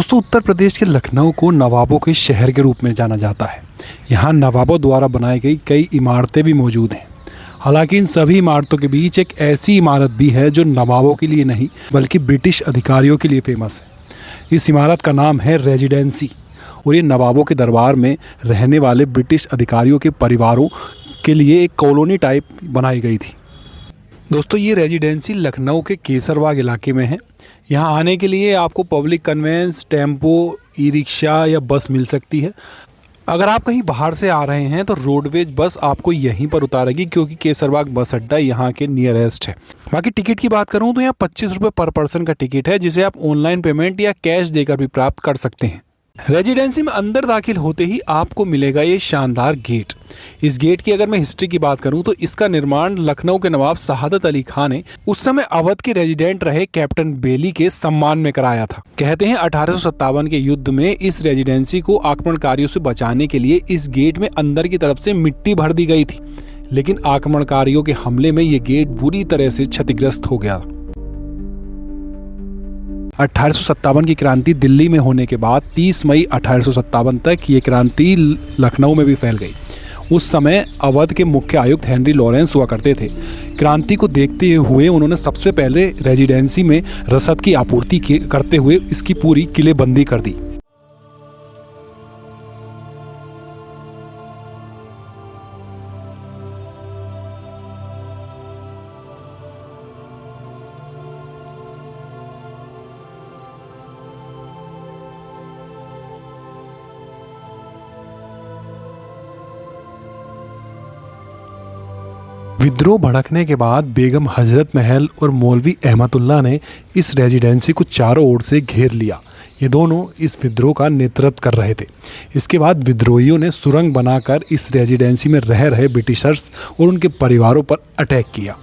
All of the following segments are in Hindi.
दोस्तों, उत्तर प्रदेश के लखनऊ को नवाबों के शहर के रूप में जाना जाता है। यहाँ नवाबों द्वारा बनाई गई कई इमारतें भी मौजूद हैं। हालांकि इन सभी इमारतों के बीच एक ऐसी इमारत भी है जो नवाबों के लिए नहीं बल्कि ब्रिटिश अधिकारियों के लिए फेमस है। इस इमारत का नाम है रेजिडेंसी और ये नवाबों के दरबार में रहने वाले ब्रिटिश अधिकारियों के परिवारों के लिए एक कॉलोनी टाइप बनाई गई थी। दोस्तों, ये रेजिडेंसी लखनऊ के केसरबाग इलाके में है। यहाँ आने के लिए आपको public conveyance, tempo, e rickshaw या बस मिल सकती है। अगर आप कहीं बाहर से आ रहे हैं तो रोडवेज बस आपको यहीं पर उतारेगी, क्योंकि केसरबाग बस अड्डा यहाँ के नियरेस्ट है। बाकी टिकट की बात करूँ तो यहाँ 25 रुपये पर पर्सन का टिकट है, जिसे आप ऑनलाइन पेमेंट या कैश देकर भी प्राप्त कर सकते हैं। रेजिडेंसी में अंदर दाखिल होते ही आपको मिलेगा ये शानदार गेट। इस गेट की अगर मैं हिस्ट्री की बात करूं तो इसका निर्माण लखनऊ के नवाब शहादत अली खान ने उस समय अवध के रेजिडेंट रहे कैप्टन बेली के सम्मान में कराया था। कहते हैं 1857 के युद्ध में इस रेजिडेंसी को आक्रमणकारियों से बचाने के लिए इस गेट में अंदर की तरफ से मिट्टी भर दी गई थी, लेकिन आक्रमणकारियों के हमले में ये गेट बुरी तरह से क्षतिग्रस्त हो गया। 1857 की क्रांति दिल्ली में होने के बाद 30 मई 1857 तक ये क्रांति लखनऊ में भी फैल गई। उस समय अवध के मुख्य आयुक्त हेनरी लॉरेंस हुआ करते थे। क्रांति को देखते हुए उन्होंने सबसे पहले रेजिडेंसी में रसद की आपूर्ति करते हुए इसकी पूरी किलेबंदी कर दी। विद्रोह भड़कने के बाद बेगम हजरत महल और मौलवी अहमदुल्ला ने इस रेजिडेंसी को चारों ओर से घेर लिया। ये दोनों इस विद्रोह का नेतृत्व कर रहे थे। इसके बाद विद्रोहियों ने सुरंग बनाकर इस रेजिडेंसी में रह रहे ब्रिटिशर्स और उनके परिवारों पर अटैक किया।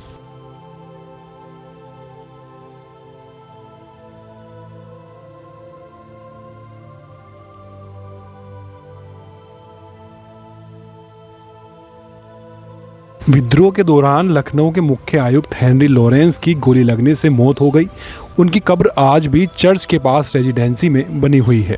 विद्रोह के दौरान लखनऊ के मुख्य आयुक्त हेनरी लॉरेंस की गोली लगने से मौत हो गई। उनकी कब्र आज भी चर्च के पास रेजिडेंसी में बनी हुई है। –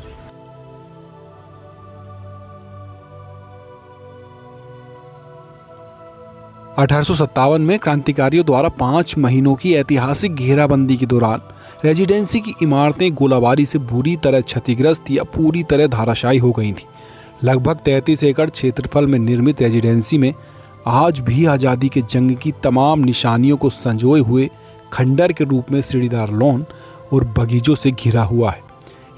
1857 में क्रांतिकारियों द्वारा 5 महीनों की ऐतिहासिक घेराबंदी के दौरान रेजिडेंसी की इमारतें गोलाबारी से बुरी तरह क्षतिग्रस्त या पूरी तरह धाराशायी हो गई थीं। लगभग 33 एकड़ क्षेत्रफल में निर्मित रेजिडेंसी में आज भी आज़ादी के जंग की तमाम निशानियों को संजोए हुए खंडर के रूप में सीढ़ीदार लॉन और बगीचों से घिरा हुआ है।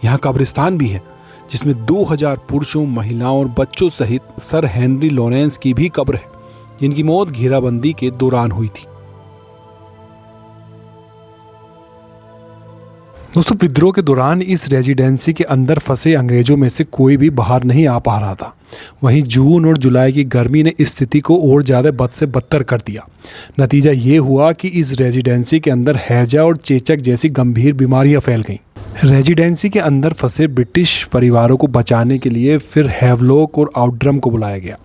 यहाँ कब्रिस्तान भी है, जिसमें 2000 पुरुषों, महिलाओं और बच्चों सहित सर हेनरी लॉरेंस की भी कब्र है, जिनकी मौत घेराबंदी के दौरान हुई थी। दोस्तों, विद्रोह के दौरान इस रेजिडेंसी के अंदर फंसे अंग्रेजों में से कोई भी बाहर नहीं आ पा रहा था। वहीं जून और जुलाई की गर्मी ने स्थिति को और ज़्यादा बद से बदतर कर दिया। नतीजा ये हुआ कि इस रेजिडेंसी के अंदर हैजा और चेचक जैसी गंभीर बीमारियां फैल गईं। रेजिडेंसी के अंदर फंसे ब्रिटिश परिवारों को बचाने के लिए फिर हैवलॉक और आउटड्रम को बुलाया गया।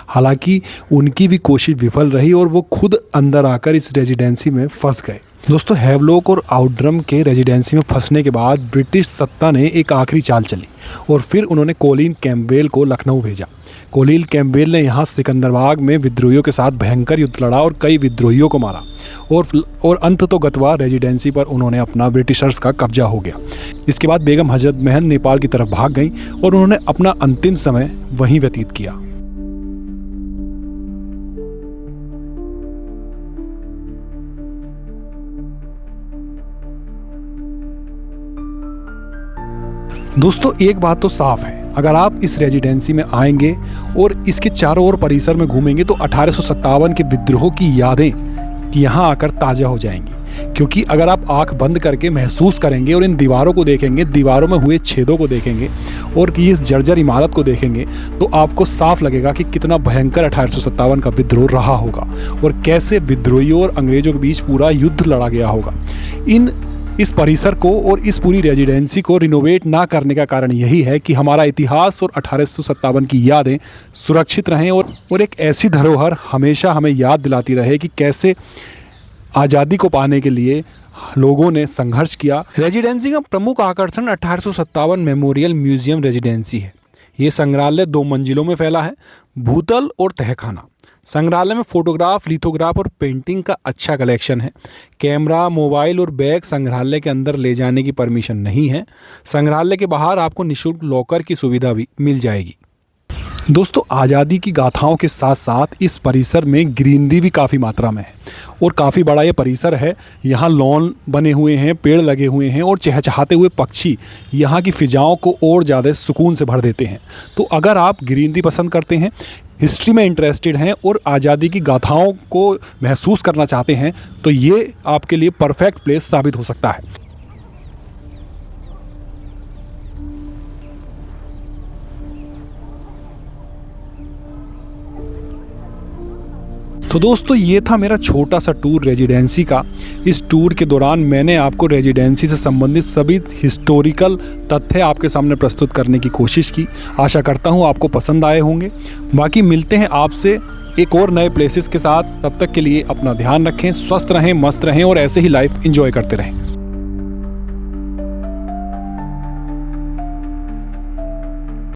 हालांकि उनकी भी कोशिश विफल रही और वो खुद अंदर आकर इस रेजिडेंसी में फंस गए। दोस्तों, हैवलॉक और आउटड्रम के रेजिडेंसी में फंसने के बाद ब्रिटिश सत्ता ने एक आखिरी चाल चली और फिर उन्होंने कोलिन कैम्पबेल को लखनऊ भेजा। कोलिन कैम्पबेल ने यहाँ सिकंदरबाग में विद्रोहियों के साथ भयंकर युद्ध लड़ा और कई विद्रोहियों को मारा और अंततोगत्वा रेजिडेंसी पर उन्होंने अपना ब्रिटिशर्स का कब्जा हो गया। इसके बाद बेगम हजरत महल नेपाल की तरफ भाग गईं और उन्होंने अपना अंतिम समय वहीं व्यतीत किया। दोस्तों, एक बात तो साफ है, अगर आप इस रेजिडेंसी में आएंगे और इसके चारों ओर परिसर में घूमेंगे तो 1857 के विद्रोह की यादें यहाँ आकर ताज़ा हो जाएंगी। क्योंकि अगर आप आंख बंद करके महसूस करेंगे और इन दीवारों को देखेंगे, दीवारों में हुए छेदों को देखेंगे और इस जर्जर इमारत को देखेंगे, तो आपको साफ लगेगा कि कितना भयंकर 1857 का विद्रोह रहा होगा और कैसे विद्रोहियों और अंग्रेजों के बीच पूरा युद्ध लड़ा गया होगा। इस परिसर को और इस पूरी रेजिडेंसी को रिनोवेट ना करने का कारण यही है कि हमारा इतिहास और 1857 की यादें सुरक्षित रहें और एक ऐसी धरोहर हमेशा हमें याद दिलाती रहे कि कैसे आज़ादी को पाने के लिए लोगों ने संघर्ष किया। रेजिडेंसी का प्रमुख आकर्षण 1857 मेमोरियल म्यूजियम रेजिडेंसी है। ये संग्रहालय 2 मंजिलों में फैला है, भूतल और तहखाना। संग्रहालय में फोटोग्राफ, लिथोग्राफ और पेंटिंग का अच्छा कलेक्शन है। कैमरा, मोबाइल और बैग संग्रहालय के अंदर ले जाने की परमिशन नहीं है। संग्रहालय के बाहर आपको निःशुल्क लॉकर की सुविधा भी मिल जाएगी। दोस्तों, आज़ादी की गाथाओं के साथ साथ इस परिसर में ग्रीनरी भी काफ़ी मात्रा में है और काफ़ी बड़ा ये परिसर है। यहाँ लॉन बने हुए हैं, पेड़ लगे हुए हैं और चहचहाते हुए पक्षी यहाँ की फ़िज़ाओं को और ज़्यादा सुकून से भर देते हैं। तो अगर आप ग्रीनरी पसंद करते हैं, हिस्ट्री में इंटरेस्टेड हैं और आज़ादी की गाथाओं को महसूस करना चाहते हैं, तो ये आपके लिए परफेक्ट प्लेस साबित हो सकता है। तो दोस्तों, ये था मेरा छोटा सा टूर रेजिडेंसी का। इस टूर के दौरान मैंने आपको रेजिडेंसी से संबंधित सभी हिस्टोरिकल तथ्य आपके सामने प्रस्तुत करने की कोशिश की। आशा करता हूँ आपको पसंद आए होंगे। बाकी मिलते हैं आपसे एक और नए प्लेसेस के साथ। तब तक के लिए अपना ध्यान रखें, स्वस्थ रहें, मस्त रहें और ऐसे ही लाइफ एंजॉय करते रहें।